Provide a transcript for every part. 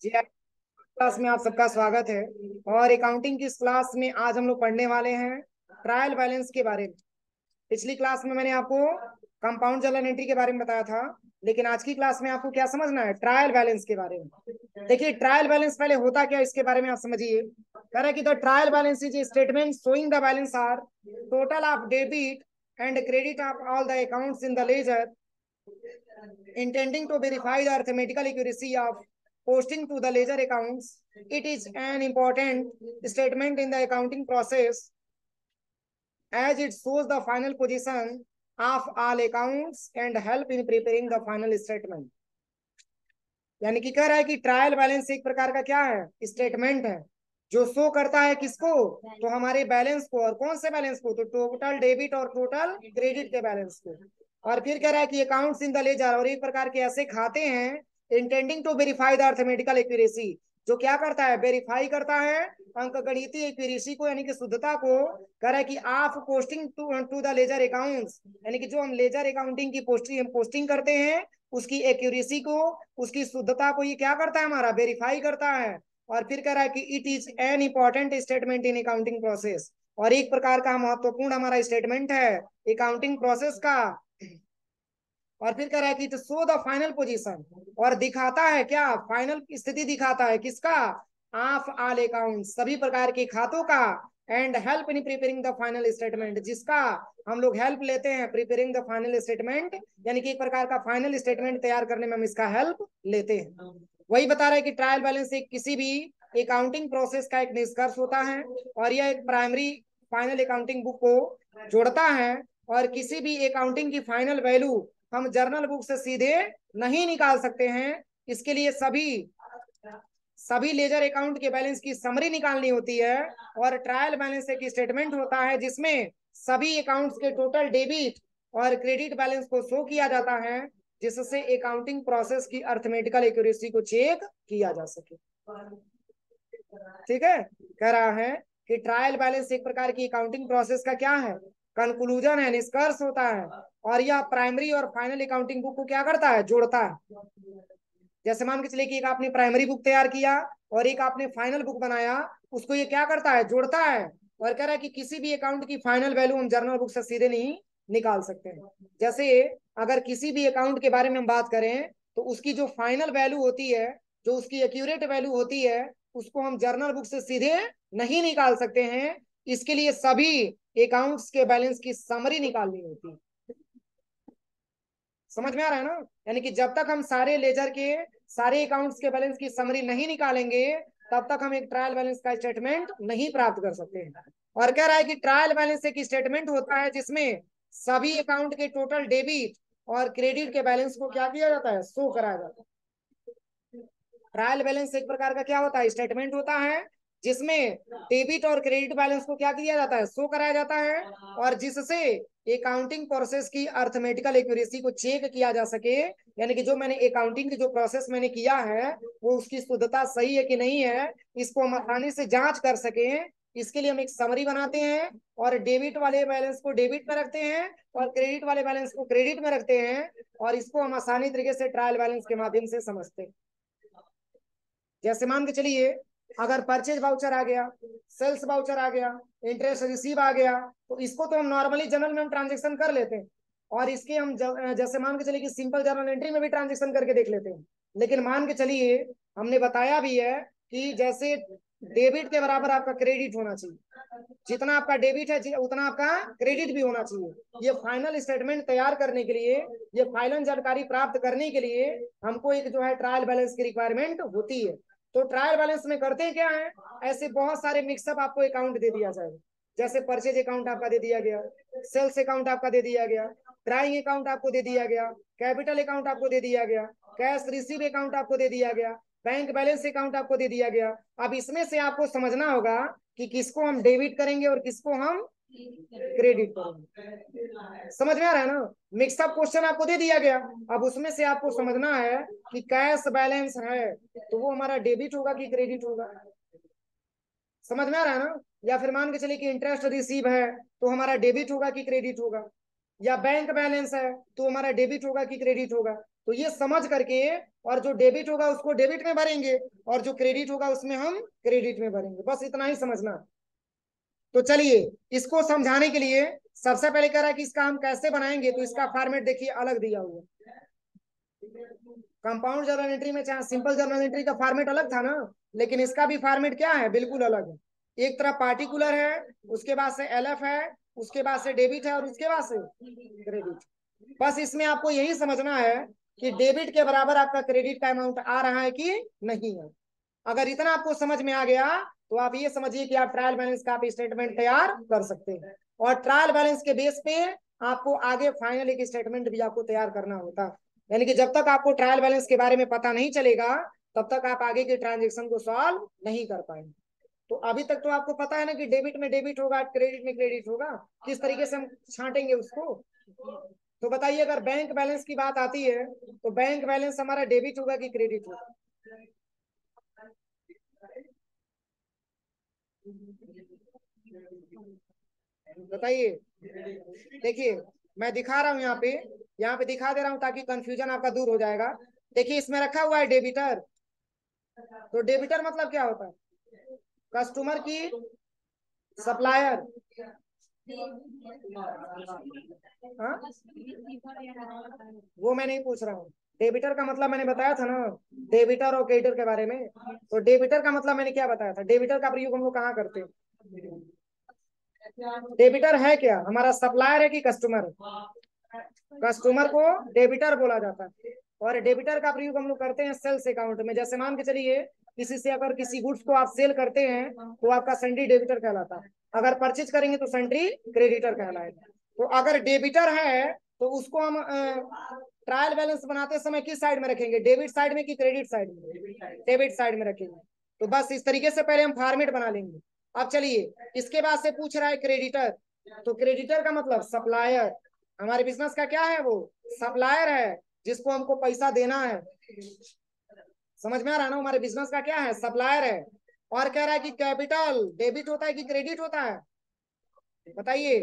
जी, class में आप सबका स्वागत है। और अकाउंटिंग की इस क्लास में आज हम लोग पढ़ने वाले हैं ट्रायल बैलेंस के बारे में। पिछली क्लास में मैंने आपको कंपाउंड जर्नल एंट्री के बारे में बताया था, लेकिन आज की क्लास में आपको क्या समझना है, ट्रायल बैलेंस के बारे में। देखिए, ट्रायल बैलेंस पहले होता क्या है इसके बारे में आप समझिए। कह रहा है कि the trial balance is statement showing the balance are total of debit and credit of all the accounts in the ledger, intending to verify the arithmetical accuracy of posting to the ledger accounts. It is an important statement in the accounting process as it shows the final position of all accounts and help in preparing the final statement. यानी कि कह रहा है कि trial balance एक प्रकार का क्या है, स्टेटमेंट है जो शो करता है किसको, तो हमारे बैलेंस को। और कौन से बैलेंस को, तो टोटल डेबिट और टोटल क्रेडिट के बैलेंस को। और फिर कह रहा है कि अकाउंट्स इन द लेजर, और एक प्रकार के ऐसे खाते हैं intending to verify the arithmetical accuracy, जो क्या करता है, वेरीफाई करता है अंक गणितीय एक्यूरेसी को, यानी कि शुद्धता को। कह रहा है कि आप posting to the ledger accounts, यानी कि जो हम लेजर अकाउंटिंग की पोस्टिंग करते हैं उसकी एक्यूरेसी को, उसकी शुद्धता को ये क्या करता है, हमारा वेरीफाई करता है। और फिर कह रहा है कि it is an important statement in accounting process, और एक प्रकार का महत्वपूर्ण हमारा स्टेटमेंट है अकाउंटिंग प्रोसेस का। और फिर कह रहा है कि to show the final position, और दिखाता है क्या, फाइनल स्थिति दिखाता है किसका, ऑफ ऑल अकाउंट, सभी प्रकार के खातों का। And help in preparing the final statement, जिसका हम लोग हेल्प लेते हैं प्रिपेयरिंग द फाइनल स्टेटमेंट, यानी कि एक प्रकार का फाइनल स्टेटमेंट तैयार करने में हम इसका हेल्प लेते हैं। वही बता रहा है कि ट्रायल बैलेंस एक किसी भी अकाउंटिंग प्रोसेस का एक निष्कर्ष होता है, और यह एक प्राइमरी फाइनल अकाउंटिंग बुक को जोड़ता है। और किसी भी अकाउंटिंग की फाइनल वैल्यू हम जर्नल बुक से सीधे नहीं निकाल सकते हैं। इसके लिए सभी सभी लेजर अकाउंट के बैलेंस की समरी निकालनी होती है। और ट्रायल बैलेंस एक स्टेटमेंट होता है जिसमें सभी अकाउंट्स के टोटल डेबिट और क्रेडिट बैलेंस को शो किया जाता है, जिससे अकाउंटिंग प्रोसेस की अर्थमेटिकल एक्यूरेसी को चेक किया जा सके। ठीक है, कह रहा है कि ट्रायल बैलेंस एक प्रकार की अकाउंटिंग प्रोसेस का क्या है, कंक्लूजन है, निष्कर्ष होता है। और यह प्राइमरी और फाइनल अकाउंटिंग बुक को क्या करता है, जोड़ता है। जैसे मान के चलिए कि एक आपने प्राइमरी बुक तैयार किया और एक आपने फाइनल बुक बनाया, उसको ये क्या करता है, जोड़ता है। और कह रहा है कि किसी भी अकाउंट की फाइनल वैल्यू हम जर्नल बुक से सीधे नहीं निकाल सकते हैं। जैसे अगर किसी भी अकाउंट के बारे में हम बात करें तो उसकी जो फाइनल वैल्यू होती है, जो उसकी एक्यूरेट वैल्यू होती है, उसको हम जर्नल बुक से सीधे नहीं निकाल सकते हैं। इसके लिए सभी अकाउंट्स के बैलेंस की समरी निकालनी होती है। समझ में आ रहा है ना, यानी कि जब तक हम सारे लेजर के सारे अकाउंट्स के बैलेंस की समरी नहीं निकालेंगे, तब तक हम एक ट्रायल बैलेंस का स्टेटमेंट नहीं प्राप्त कर सकते हैं। और कह रहा है कि ट्रायल बैलेंस एक स्टेटमेंट होता है जिसमें सभी अकाउंट के टोटल डेबिट और क्रेडिट के बैलेंस को क्या किया जाता है, शो कराया जाता है। ट्रायल बैलेंस एक प्रकार का क्या होता है, स्टेटमेंट होता है जिसमें डेबिट और क्रेडिट बैलेंस को क्या किया जाता है, शो कराया जाता है, और जिससे अकाउंटिंग प्रोसेस की अर्थमेटिकल एक्यूरेसी को चेक किया जा सके। यानी कि जो मैंने अकाउंटिंग की जो प्रोसेस मैंने किया है वो उसकी शुद्धता सही है कि नहीं है, इसको हम आसानी से जांच कर सके। इसके लिए हम एक समरी बनाते हैं, और डेबिट वाले बैलेंस को डेबिट में रखते हैं और क्रेडिट वाले बैलेंस को क्रेडिट में रखते हैं, और इसको हम आसानी तरीके से ट्रायल बैलेंस के माध्यम से समझते हैं। जैसे मान के चलिए, अगर परचेज वाउचर आ गया, सेल्स वाउचर आ गया, इंटरेस्ट रिसीव आ गया, तो इसको तो हम नॉर्मली जनरल में हम ट्रांजेक्शन कर लेते हैं, और इसके हम जैसे मान के चलिए कि सिंपल जर्नल एंट्री में भी ट्रांजेक्शन करके देख लेते हैं। लेकिन मान के चलिए, हमने बताया भी है कि जैसे डेबिट के बराबर आपका क्रेडिट होना चाहिए, जितना आपका डेबिट है उतना आपका क्रेडिट भी होना चाहिए। ये फाइनल स्टेटमेंट तैयार करने के लिए, ये फाइनल जानकारी प्राप्त करने के लिए हमको एक जो है ट्रायल बैलेंस की रिक्वायरमेंट होती है। तो ट्रायल बैलेंस में करते क्या है, ऐसे बहुत सारे मिक्सअप आपको अकाउंट दे दिया जाएगा। जैसे परचेज अकाउंट आपका दे दिया गया, सेल्स अकाउंट आपका दे दिया गया, ड्राइंग अकाउंट आपको दे दिया गया, कैपिटल अकाउंट आपको दे दिया गया, कैश रिसीव अकाउंट आपको दे दिया गया, बैंक बैलेंस अकाउंट आपको दे दिया गया। अब इसमें से आपको समझना होगा कि किसको हम डेबिट करेंगे और किसको हम क्रेडिट करेंगे। समझ में आ रहा है ना, मिक्सअप क्वेश्चन आपको दे दिया गया। अब उसमें से आपको समझना है कि कैश बैलेंस है तो वो हमारा डेबिट होगा कि क्रेडिट होगा। समझ में आ रहा है ना, या फिर मान के चलिए कि इंटरेस्ट रिसीव है तो हमारा डेबिट होगा कि क्रेडिट होगा, या बैंक बैलेंस है तो हमारा डेबिट होगा कि क्रेडिट होगा। तो ये समझ करके, और जो डेबिट होगा उसको डेबिट में भरेंगे, और जो क्रेडिट होगा उसमें हम क्रेडिट में भरेंगे, बस इतना ही समझना। तो चलिए, इसको समझाने के लिए सबसे पहले कह रहा है कि इसका हम कैसे बनाएंगे, तो इसका फॉर्मेट देखिए अलग दिया हुआ। कंपाउंड जर्नल एंट्री में चाहे सिंपल जर्नल एंट्री का फॉर्मेट अलग था ना, लेकिन इसका भी फॉर्मेट क्या है, बिल्कुल अलग है। एक तरफ पार्टिकुलर है, उसके बाद से एलएफ है, उसके बाद से डेबिट है, और उसके बाद से क्रेडिट। बस इसमें आपको यही समझना है कि डेबिट के बराबर आपका क्रेडिट का अमाउंट आ रहा है कि नहीं है। अगर इतना आपको समझ में आ गया, तो आप ये समझिए कि आप ट्रायल बैलेंस का आप स्टेटमेंट तैयार कर सकते हैं, और ट्रायल बैलेंस के बेस पे आपको आगे फाइनल एक स्टेटमेंट भी आपको तैयार करना होता है। यानी कि जब तक आपको ट्रायल बैलेंस के बारे में पता नहीं चलेगा, तब तक आप आगे के ट्रांजेक्शन को सॉल्व नहीं कर पाएंगे। तो अभी तक तो आपको पता है ना कि डेबिट में डेबिट होगा, क्रेडिट में क्रेडिट होगा, किस तरीके से हम छांटेंगे उसको। तो बताइए, अगर बैंक बैलेंस की बात आती है, तो बैंक बैलेंस हमारा डेबिट होगा कि क्रेडिट होगा? बताइए। देखिए, मैं दिखा रहा हूँ यहाँ पे दिखा दे रहा हूँ ताकि कंफ्यूजन आपका दूर हो जाएगा। देखिए, इसमें रखा हुआ है डेबिटर। तो डेबिटर मतलब क्या होता है? कस्टमर की सप्लायर। हाँ, वो मैं नहीं पूछ रहा हूँ। डेबिटर का मतलब मैंने बताया था ना, डेबिटर और क्रेडिटर के बारे में। तो डेबिटर का मतलब मैंने क्या बताया था, डेबिटर का प्रयोग हम लोग कहाँ करते हैं? डेबिटर है क्या, हमारा सप्लायर है कि कस्टमर है? कस्टमर को डेबिटर बोला जाता है। और डेबिटर का प्रयोग हम लोग करते हैं सेल्स अकाउंट में। जैसे मान के चलिए, किसी से अगर किसी गुड्स को आप सेल करते हैं, तो आपका सन्ड्री डेबिटर कहलाता है। अगर परचेज करेंगे तो सन्ड्री क्रेडिटर कहलाएगा। तो अगर डेबिटर है, तो उसको हम ट्रायल बैलेंस बनाते समय किस साइड में रखेंगे, डेबिट साइड में कि क्रेडिट साइड में? डेबिट साइड में रखेंगे। तो बस इस तरीके से पहले हम फॉर्मेट बना लेंगे। अब चलिए, इसके बाद से पूछ रहा है क्रेडिटर। तो क्रेडिटर का मतलब सप्लायर। हमारे बिजनेस का क्या है, वो सप्लायर है, जिसको हमको पैसा देना है। समझ में आ रहा है ना, हमारे बिजनेस का क्या है, सप्लायर है। और कह रहा है कि कैपिटल डेबिट होता है कि क्रेडिट होता है? बताइए,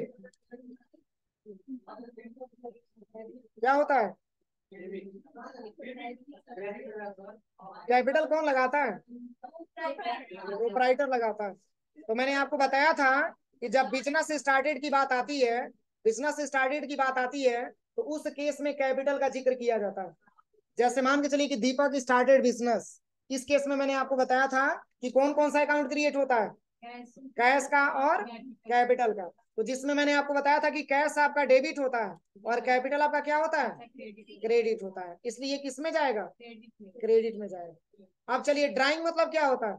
क्या होता है? कैपिटल कौन लगाता है? प्रोपराइटर लगाता है। तो मैंने आपको बताया था कि जब बिजनेस स्टार्टेड की बात आती है, बिजनेस स्टार्टेड की बात आती है, तो उस केस में कैपिटल का जिक्र किया जाता है। जैसे मान के चलिए कि दीपक स्टार्टेड बिजनेस, इस केस में मैंने आपको बताया था कि कौन कौन सा अकाउंट क्रिएट होता है, कैश का और कैपिटल का। तो जिसमें मैंने आपको बताया था कि कैश आपका डेबिट होता है, और कैपिटल आपका क्या होता है, क्रेडिट होता है। इसलिए किस में जाएगा, क्रेडिट में जाएगा। अब चलिए, ड्राइंग मतलब क्या होता है,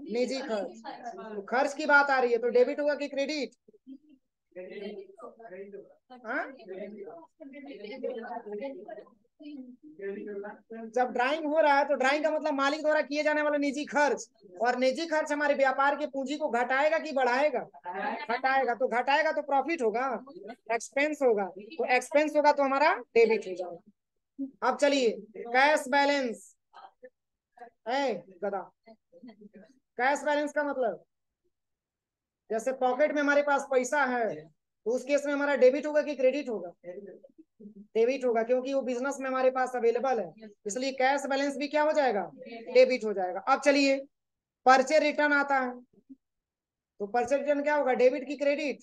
निजी खर्च। तो खर्च की बात आ रही है, तो डेबिट होगा कि क्रेडिट? हाँ? जब ड्राइंग हो रहा है, तो ड्राइंग का मतलब मालिक द्वारा किए जाने वाला निजी खर्च। और निजी खर्च हमारे व्यापार की पूंजी को घटाएगा कि बढ़ाएगा? घटाएगा। तो घटाएगा तो प्रॉफिट होगा, एक्सपेंस होगा। तो एक्सपेंस होगा तो हमारा डेबिट हो जाएगा। अब चलिए, कैश बैलेंस है गदा। कैश बैलेंस का मतलब, जैसे पॉकेट में हमारे पास पैसा है, तो उस केस में हमारा डेबिट होगा कि क्रेडिट होगा? डेबिट होगा, क्योंकि वो बिजनेस में हमारे पास अवेलेबल है। इसलिए कैश बैलेंस भी क्या हो जाएगा, डेबिट हो जाएगा। अब चलिए, परचेज रिटर्न आता है। तो परचेज रिटर्न क्या होगा, डेबिट की क्रेडिट?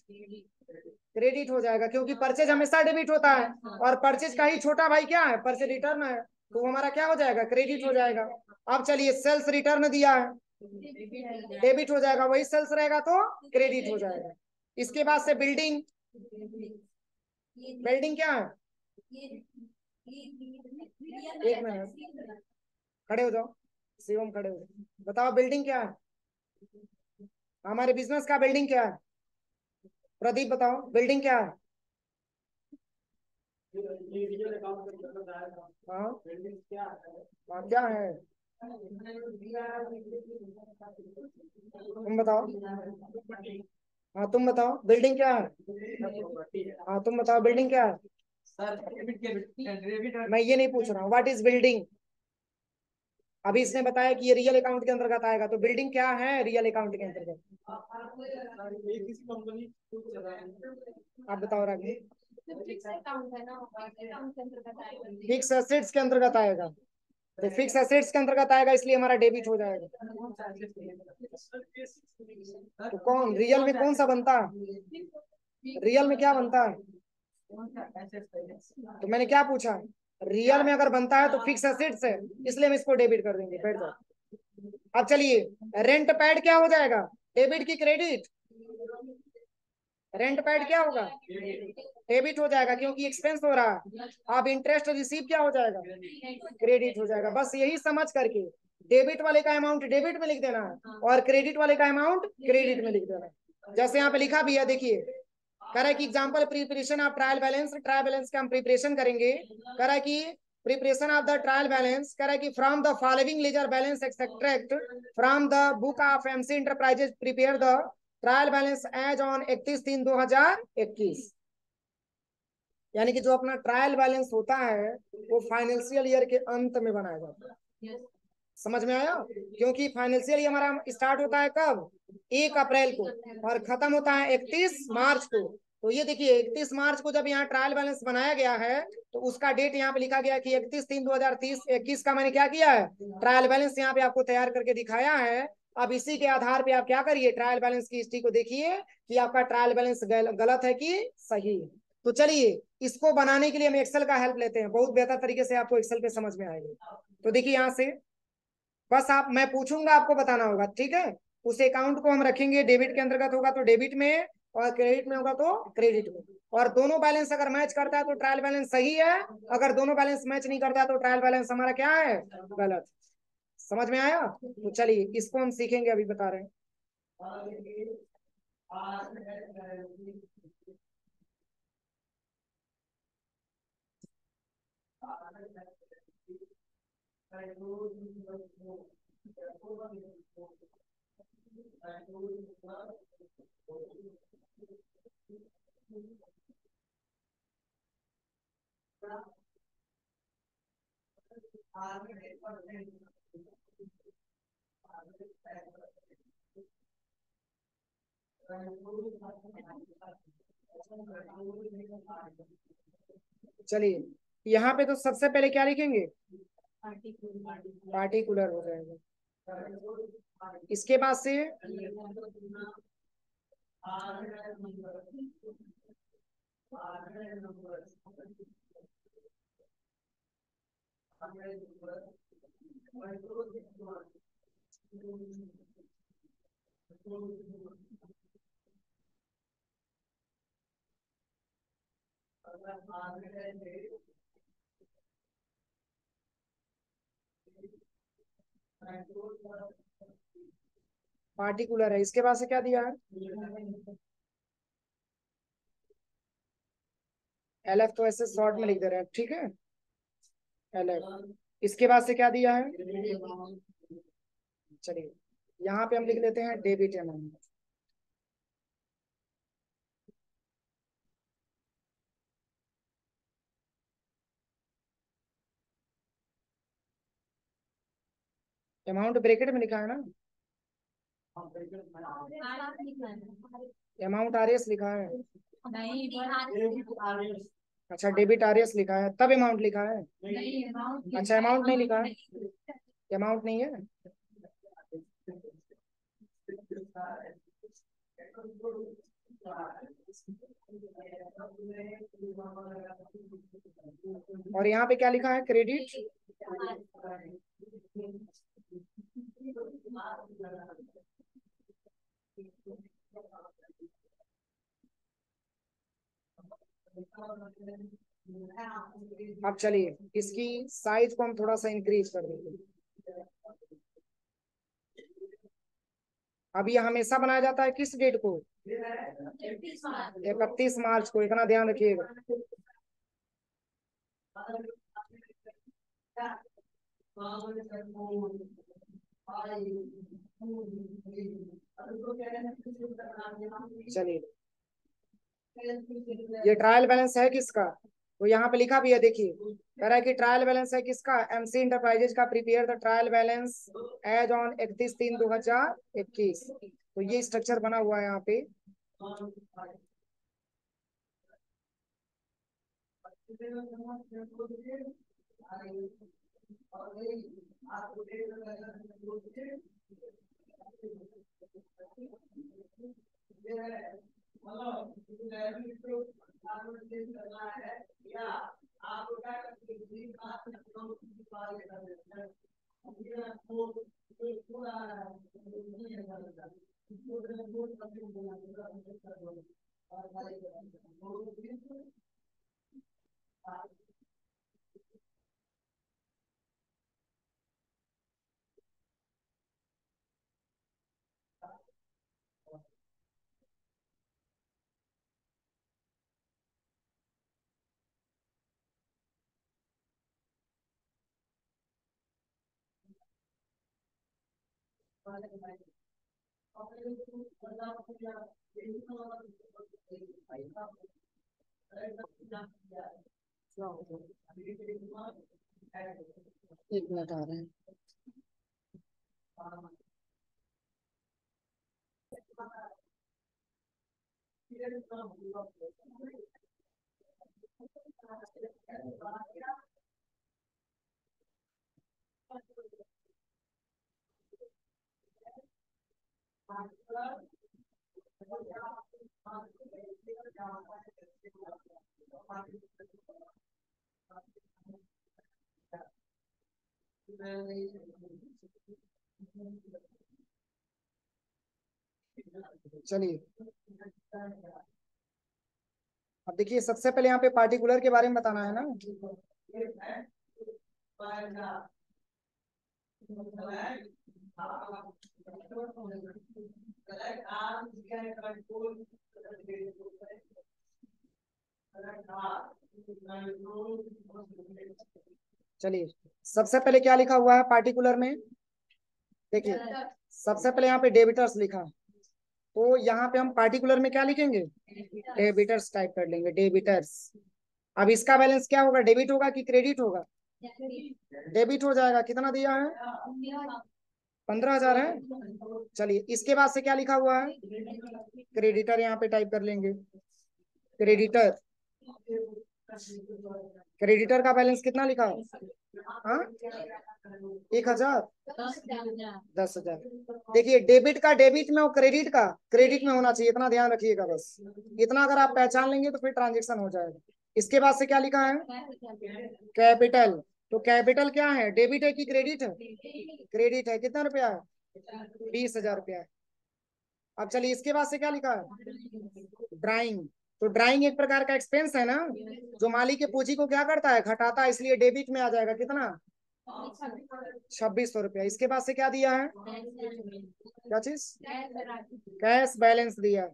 क्रेडिट हो जाएगा, क्योंकि परचेज हमेशा डेबिट होता है, और परचेज का ही छोटा भाई क्या है, परचेज रिटर्न है। तो हमारा क्या हो जाएगा, क्रेडिट हो जाएगा। अब चलिए, सेल्स रिटर्न दिया है, डेबिट हो जाएगा, वही सेल्स रहेगा तो क्रेडिट हो जाएगा। इसके बाद से बिल्डिंग। बिल्डिंग क्या है, एक मिनट, खड़े हो जाओ, शिवम खड़े हो जाओ। बताओ बिल्डिंग क्या है, हमारे बिजनेस का बिल्डिंग क्या है? प्रदीप बताओ, बिल्डिंग क्या है? हाँ, हाँ क्या है, तुम बताओ। हाँ तुम बताओ, बिल्डिंग क्या है? हाँ तुम बताओ, बिल्डिंग क्या है? मैं ये नहीं पूछ रहा हूँ, व्हाट इज बिल्डिंग? अभी इसने बताया कि ये रियल अकाउंट के अंतर्गत आएगा, तो बिल्डिंग क्या है रियल अकाउंट के अंतर्गत? आप बताओ रागी। फिक्स एसेट्स के अंतर्गत आएगा, तो फिक्स एसेट्स के अंतर्गत आएगा, इसलिए हमारा डेबिट हो जाएगा। तो कौन रियल में कौन सा बनता है? रियल में क्या बनता है? तो मैंने क्या पूछा? रियल में अगर बनता है तो फिक्स एसेट्स है, इसलिए हम इसको डेबिट कर देंगे। बैठ जाओ। अब चलिए, रेंट पैड क्या हो जाएगा? डेबिट की क्रेडिट? रेंट पैड क्या होगा? डेबिट हो जाएगा, क्योंकि एक्सपेंस हो रहा है। अब इंटरेस्ट रिसीव क्या हो जाएगा? क्रेडिट हो जाएगा। बस यही समझ करके डेबिट वाले का अमाउंट डेबिट में लिख देना है और क्रेडिट वाले का अमाउंट क्रेडिट में लिख देना है। जैसे यहाँ पे लिखा भी है, देखिए, कह रहा है कि example preparation of trial balance, trial balance का हम प्रिपरेशन करेंगे। कह रहा है कि preparation of the trial balance, कह रहा है कि from the following ledger balance extract from the book of MC enterprises, prepare the trial balance as on 31/3/2021। यानी कि जो अपना ट्रायल बैलेंस होता है वो फाइनेंशियल ईयर के अंत में बनाया जाता है। समझ में आया? क्योंकि फाइनेंशियल ईयर हमारा स्टार्ट होता है कब? 1 अप्रैल को, और खत्म होता है 31 मार्च को। तो ये देखिए, 31 मार्च को जब यहाँ ट्रायल बैलेंस बनाया गया है, तो उसका डेट यहाँ पे लिखा गया कि 31/3/2021 का मैंने क्या किया है? ट्रायल बैलेंस यहाँ पे आपको तैयार करके दिखाया है। अब इसी के आधार पे आप क्या करिए, ट्रायल बैलेंस की हिस्ट्री को देखिए कि आपका ट्रायल बैलेंस गलत है कि सही है। तो चलिए, इसको बनाने के लिए हम एक्सेल का हेल्प लेते हैं, बहुत बेहतर तरीके से आपको एक्सेल पे समझ में आएगा। तो देखिए यहाँ से बस आप, मैं पूछूंगा आपको बताना होगा, ठीक है? उस अकाउंट को हम रखेंगे डेबिट के अंतर्गत, होगा तो डेबिट में, और क्रेडिट में होगा तो क्रेडिट में। और दोनों बैलेंस अगर मैच करता है तो ट्रायल बैलेंस सही है, अगर दोनों बैलेंस मैच नहीं करता है तो ट्रायल बैलेंस हमारा क्या है? गलत। समझ में आया? तो चलिए, इसको हम सीखेंगे, अभी बता रहे हैं। चलिए, यहाँ पे तो सबसे पहले क्या लिखेंगे? पार्टिकुलर हो जाएगा। इसके बाद से पार्टिकुलर है, इसके बाद से क्या दिया है? LF तो ऐसे शॉर्ट में लिख दे रहे हैं, ठीक है? LF। इसके बाद से क्या दिया है? चलिए, यहाँ पे हम लिख लेते हैं डेबिट अमाउंट। अमाउंट ब्रैकेट में लिखा है ना? अमाउंट RS लिखा है? अच्छा, डेबिट RS लिखा है तब अमाउंट लिखा है? अच्छा, अमाउंट नहीं लिखा है? अमाउंट नहीं है? और यहाँ पे क्या लिखा है? क्रेडिट। अब चलिए, इसकी साइज को हम थोड़ा सा इंक्रीज कर देंगे। अब ये हमेशा बनाया जाता है किस डेट को? 31 मार्च को, इतना ध्यान रखिएगा। चलिए, ये ट्रायल बैलेंस है किसका? तो यहाँ पे लिखा भी है, देखिए कह रहा है कि ट्रायल बैलेंस है किसका, एमसी इंटरप्राइजेज का, prepare the trial balance as on 31/3/2021। तो ये स्ट्रक्चर बना हुआ है यहाँ पे। एक मिनट आ रहे हैं। चलिए अब देखिए, सबसे पहले यहाँ पे पार्टिकुलर के बारे में बताना है ना। चलिए सबसे पहले क्या लिखा हुआ है पार्टिकुलर में, देखिए सबसे पहले यहाँ पे डेबिटर्स लिखा, तो यहाँ पे हम पार्टिकुलर में क्या लिखेंगे, डेबिटर्स टाइप कर लेंगे, डेबिटर्स। अब इसका बैलेंस क्या होगा, डेबिट होगा कि क्रेडिट होगा, डेबिट हो जाएगा। कितना दिया है, 15,000 है। चलिए इसके बाद से क्या लिखा हुआ है, क्रेडिटर यहाँ पे टाइप कर लेंगे, क्रेडिटर। क्रेडिटर का बैलेंस कितना लिखा है, हाँ 1,000, 10,000। देखिए डेबिट का डेबिट में और क्रेडिट का क्रेडिट में होना चाहिए, इतना ध्यान रखिएगा बस। इतना अगर आप पहचान लेंगे तो फिर ट्रांजेक्शन हो जाएगा। इसके बाद से क्या लिखा है, कैपिटल। तो कैपिटल क्या है, डेबिट है कि क्रेडिट है, क्रेडिट है। कितना रुपया है, 20,000 रुपया है। अब चलिए इसके बाद से क्या लिखा है, ड्राइंग। तो ड्राइंग एक प्रकार का एक्सपेंस है ना, जो मालिक के पूंजी को क्या करता है, घटाता है, इसलिए डेबिट में आ जाएगा। कितना, 2,600 रुपया। इसके बाद से क्या दिया है, क्या चीज, कैश बैलेंस दिया।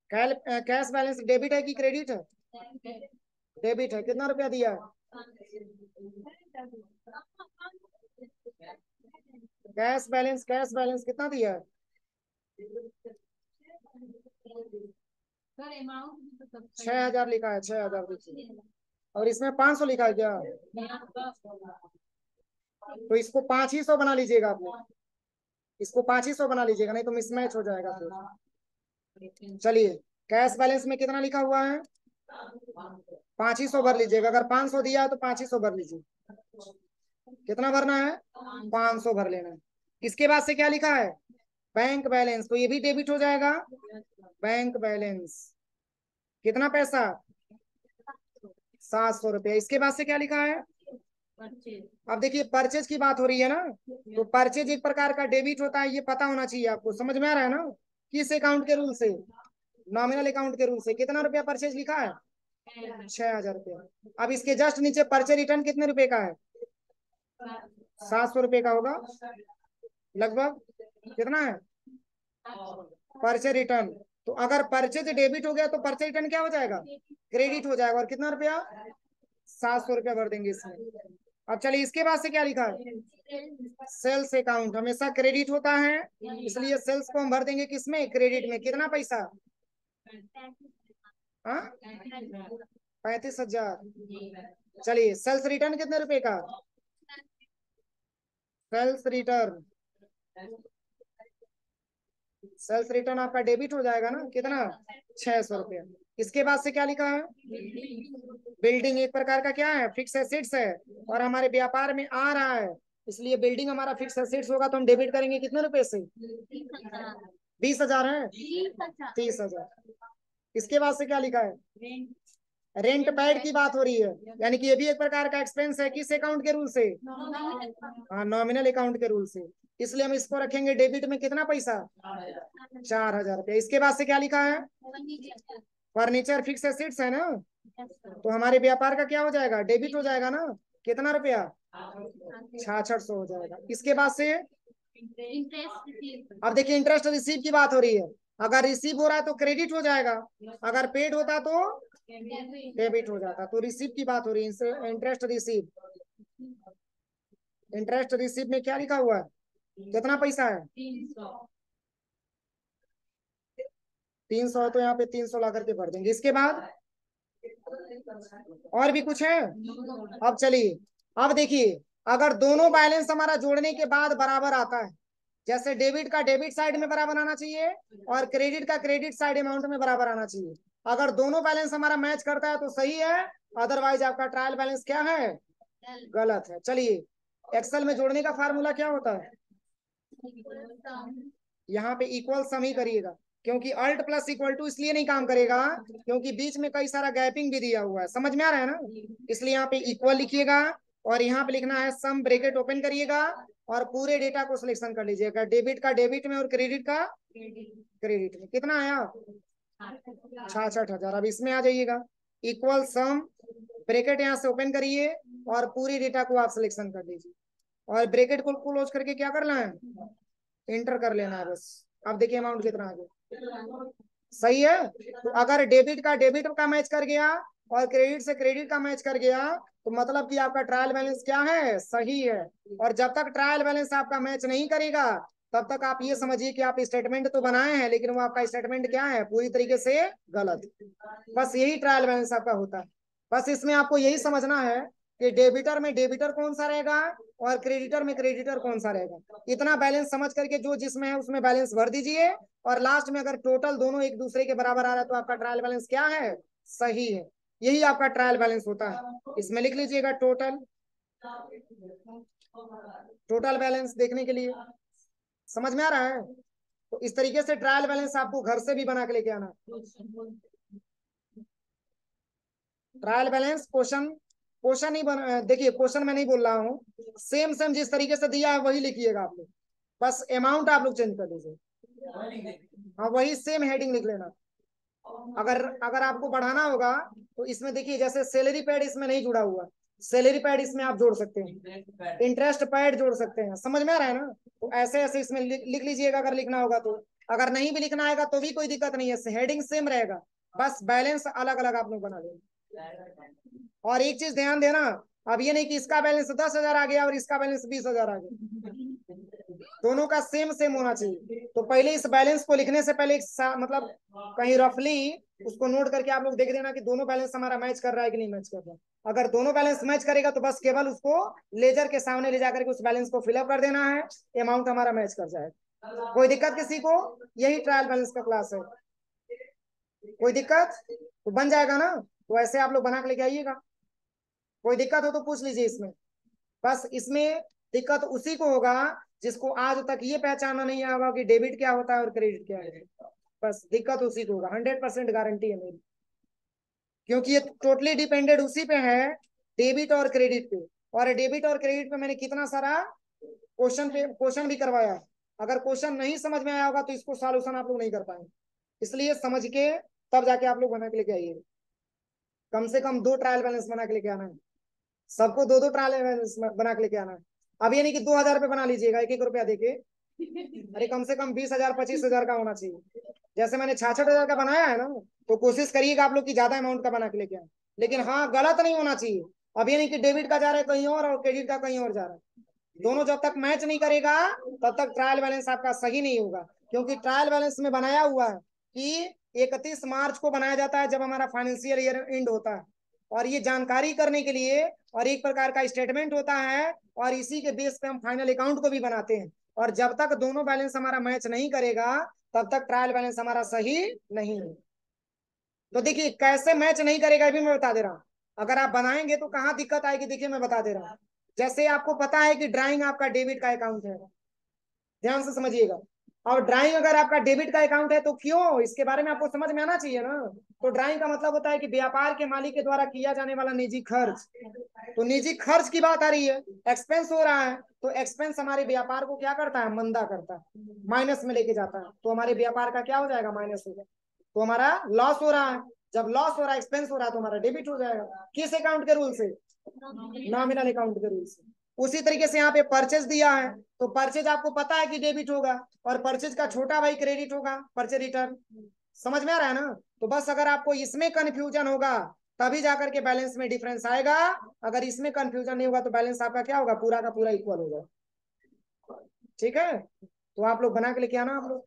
कैश बैलेंस डेबिट है कि क्रेडिट है, डेबिट है। कितना रुपया दिया है, कैश बैलेंस कितना दिया है, 6,000 लिखा है, 6,000 देखिए। और इसमें 500 लिखा है क्या, तो इसको 500 बना लीजिएगा आप लोग, इसको 500 बना लीजिएगा, नहीं तो मिसमैच हो जाएगा फिर। चलिए कैश बैलेंस में कितना लिखा हुआ है, 500 भर लीजिएगा। अगर 500 दिया है तो 500 भर लीजिए। कितना भरना है, 500 भर लेना है। इसके बाद से क्या लिखा है, बैंक बैलेंस। तो ये भी डेबिट हो जाएगा, बैंक बैलेंस। कितना पैसा, 700 रुपया। इसके बाद से क्या लिखा है, अब देखिए परचेज की बात हो रही है ना, तो परचेज एक प्रकार का डेबिट होता है, ये पता होना चाहिए आपको। समझ में आ रहा है ना, किस अकाउंट के रूल से, नॉमिनल अकाउंट के रूल से। कितना रुपया परचेज लिखा है, 6,000 रुपया। अब इसके जस्ट नीचे परचेज रिटर्न कितने रुपए का है, 700 रुपये का होगा लगभग। कितना है, परचेज रिटर्न। तो अगर परचेज डेबिट हो गया तो परचेज रिटर्न क्या हो जाएगा, क्रेडिट हो जाएगा। और कितना रुपया, 700 रुपया भर देंगे इसमें। अब चलिए इसके बाद से क्या लिखा है, सेल्स अकाउंट हमेशा क्रेडिट होता है, इसलिए सेल्स को हम भर देंगे किसमें, क्रेडिट में। कितना पैसा, हाँ 35,000। चलिए सेल्स रिटर्न कितने रुपए का? सेल्स रिटर्न, सेल्स रिटर्न आपका डेबिट हो जाएगा ना, कितना? 600 रुपया। इसके बाद से क्या लिखा है? बिल्डिंग एक प्रकार का क्या है? फिक्स एसेट्स है, और हमारे व्यापार में आ रहा है, इसलिए बिल्डिंग हमारा फिक्स एसेट्स होगा, तो हम डेबिट करेंगे कितने रुपए से? 20,000 है, 30,000। इसके बाद से क्या लिखा है? रेंट पैड की बात हो रही है, यानी कि ये भी एक प्रकार का एक्सपेंस है, किस अकाउंट के रूल से? हाँ, नॉमिनल अकाउंट के रूल से, इसलिए हम इसको रखेंगे डेबिट में कितना पैसा? 4,000 रुपया। इसके बाद से क्या लिखा है? फर्नीचर फिक्स एसेट्स है ना, तो हमारे व्यापार का क्या हो जाएगा? डेबिट हो जाएगा ना, कितना रुपया? 6600 हो जाएगा। इसके बाद से अब देखिए इंटरेस्ट रिसीव की बात हो रही है, अगर रिसीव हो रहा है तो क्रेडिट हो जाएगा, अगर पेड होता तो डेबिट हो जाता। तो रिसीव की बात हो रही है, इंटरेस्ट रिसीव। इंटरेस्ट रिसीव में क्या लिखा हुआ है? कितना पैसा है? 300, तो यहाँ पे 300 ला करके भर देंगे। इसके बाद और भी कुछ है? अब चलिए, अब देखिए, अगर दोनों बैलेंस हमारा जोड़ने के बाद बराबर आता है, जैसे डेबिट का डेबिट साइड में बराबर आना चाहिए और क्रेडिट का क्रेडिट साइड अमाउंट में बराबर आना चाहिए, अगर दोनों बैलेंस हमारा मैच करता है तो सही है, अदरवाइज आपका ट्रायल बैलेंस क्या है? गलत है। चलिए, एक्सेल में जोड़ने का फार्मूला क्या होता है? यहाँ पे इक्वल सम ही करिएगा, क्योंकि अल्ट प्लस इक्वल टू इसलिए नहीं काम करेगा क्योंकि बीच में कई सारा गैपिंग भी दिया हुआ है, समझ में आ रहा है ना, इसलिए यहाँ पे इक्वल लिखिएगा, और यहाँ पे लिखना है सम, ब्रैकेट ओपन करिएगा और पूरे डेटा को सिलेक्शन कर लीजिएगा, डेबिट का डेबिट में और क्रेडिट का क्रेडिट में। कितना आया? 66,000। अब इसमें आ जाइएगा, इक्वल सम, ब्रैकेट यहाँ से ओपन करिए और पूरी डेटा को आप सिलेक्शन कर लीजिए, और ब्रैकेट को क्लोज करके क्या करना है? इंटर कर लेना है बस। अब देखिए अमाउंट कितना आ गया, सही है। तो अगर डेबिट का डेबिट का मैच कर गया और क्रेडिट से क्रेडिट का मैच कर गया, तो मतलब कि आपका ट्रायल बैलेंस क्या है? सही है। और जब तक ट्रायल बैलेंस आपका मैच नहीं करेगा, तब तक आप ये समझिए कि आप स्टेटमेंट तो बनाए हैं, लेकिन वो आपका स्टेटमेंट क्या है? पूरी तरीके से गलत। बस यही ट्रायल बैलेंस आपका होता है। बस इसमें आपको यही समझना है कि डेबिटर में डेबिटर कौन सा रहेगा और क्रेडिटर में क्रेडिटर कौन सा रहेगा, इतना बैलेंस समझ करके जो जिसमें है उसमें बैलेंस भर दीजिए, और लास्ट में अगर टोटल दोनों एक दूसरे के बराबर आ रहा है तो आपका ट्रायल बैलेंस क्या है? सही है। यही आपका ट्रायल बैलेंस होता है। इसमें लिख लीजिएगा टोटल, टोटल बैलेंस देखने के लिए। समझ में आ रहा है? तो इस तरीके से ट्रायल बैलेंस आपको घर से भी बना के लेके आना। ट्रायल बैलेंस क्वेश्चन, क्वेश्चन ही बना, देखिए क्वेश्चन मैं नहीं बोल रहा हूँ, सेम सेम जिस तरीके से दिया है वही लिखिएगा आप लोग, बस अमाउंट आप लोग चेंज कर दीजिए। हाँ, वही सेम हेडिंग लिख लेना। अगर अगर आपको बढ़ाना होगा तो इसमें देखिए, जैसे सैलरी पैड इसमें नहीं जुड़ा हुआ, सैलरी पैड इसमें आप जोड़ सकते हैं, इंटरेस्ट पैड जोड़ सकते हैं, समझ में आ रहा है ना? तो ऐसे ऐसे इसमें लिख लीजिएगा अगर लिखना होगा तो, अगर नहीं भी लिखना आएगा तो भी कोई दिक्कत नहीं है, हेडिंग सेम रहेगा, बस बैलेंस अलग अलग आप लोग बना लेंगे। और एक चीज ध्यान देना, अब ये नहीं कि इसका बैलेंस 10,000 आ गया और इसका बैलेंस 20,000 आ गया, दोनों का सेम सेम होना चाहिए। तो पहले इस बैलेंस को लिखने से पहले मतलब कहीं रफली उसको नोट करके आप लोग देख देना कि दोनों बैलेंस हमारा मैच कर रहा है कि नहीं मैच कर रहा है। अगर दोनों बैलेंस मैच करेगा तो बस केवल उसको लेजर के सामने ले जाकर के उस बैलेंस को फिलअप कर देना है, अमाउंट हमारा मैच कर जाएगा। कोई दिक्कत किसी को? यही ट्रायल बैलेंस का क्लास है, कोई दिक्कत? तो बन जाएगा ना, तो ऐसे आप लोग बना के लेके आइएगा, कोई दिक्कत हो तो पूछ लीजिए इसमें। बस इसमें दिक्कत उसी को होगा जिसको आज तक ये पहचाना नहीं आया होगा कि डेबिट क्या होता है और क्रेडिट क्या है, बस दिक्कत उसी को होगा, 100% गारंटी है मेरी, क्योंकि ये टोटली डिपेंडेड उसी पे है, डेबिट और क्रेडिट पे। और डेबिट और क्रेडिट पे मैंने कितना सारा क्वेश्चन भी करवाया है, अगर क्वेश्चन नहीं समझ में आया होगा तो इसको सॉल्यूशन आप लोग नहीं कर पाएंगे, इसलिए समझ के तब जाके आप लोग बना के लेके आइए। कम से कम 2 ट्रायल बैलेंस बना के लेके आना है, सबको 2-2 ट्रायल बैलेंस बना के लेके आना है। अब ये नहीं कि 2,000 रुपये बना लीजिएगा 1-1 रुपया देके, अरे कम से कम 20,000 25,000 का होना चाहिए। जैसे मैंने 66,000 का बनाया है ना, तो कोशिश करिएगा आप लोग की ज्यादा अमाउंट का बना के लेके आए, लेकिन हाँ गलत नहीं होना चाहिए। अब ये नहीं कि डेबिट का जा रहा है कहीं और क्रेडिट का कहीं और जा रहा है, दोनों जब तक मैच नहीं करेगा तब तक ट्रायल बैलेंस आपका सही नहीं होगा, क्योंकि ट्रायल बैलेंस में बनाया हुआ है कि 31 मार्च को बनाया जाता है जब हमारा फाइनेंशियल ईयर एंड होता है, और ये जानकारी करने के लिए और एक प्रकार का स्टेटमेंट होता है, और इसी के बेस पे हम फाइनल अकाउंट को भी बनाते हैं। और जब तक दोनों बैलेंस हमारा मैच नहीं करेगा तब तक ट्रायल बैलेंस हमारा सही नहीं है। तो देखिए कैसे मैच नहीं करेगा भी मैं बता दे रहा हूँ। अगर आप बनाएंगे तो कहाँ दिक्कत आएगी, देखिए मैं बता दे रहा हूँ। जैसे आपको पता है कि ड्राइंग आपका डेबिट का अकाउंट है, ध्यान से समझिएगा। और ड्राइंग अगर आपका डेबिट का अकाउंट है तो क्यों, इसके बारे में आपको समझ में आना चाहिए ना। तो ड्राइंग का मतलब होता है कि व्यापार के मालिक के द्वारा किया जाने वाला निजी खर्च। तो निजी खर्च की बात आ रही है, एक्सपेंस हो रहा है, तो एक्सपेंस हमारे व्यापार को क्या करता है, मंदा करता है, माइनस में लेके जाता है। तो हमारे व्यापार का क्या हो जाएगा, माइनस हो जाएगा। तो हमारा लॉस हो रहा है। जब लॉस हो रहा है, एक्सपेंस हो रहा है, तो हमारा डेबिट हो जाएगा। किस अकाउंट के रूल से, नॉमिनल अकाउंट के रूल से। उसी तरीके से यहाँ पे परचेज दिया है, तो परचेज आपको पता है कि डेबिट होगा, और परचेज का छोटा भाई क्रेडिट होगा, परचेज रिटर्न। समझ में आ रहा है ना। तो बस अगर आपको इसमें कंफ्यूजन होगा तभी जाकर के बैलेंस में डिफरेंस आएगा। अगर इसमें कंफ्यूजन नहीं होगा तो बैलेंस आपका क्या होगा, पूरा का पूरा इक्वल होगा। ठीक है, तो आप लोग बना के लेके आना आप लोग।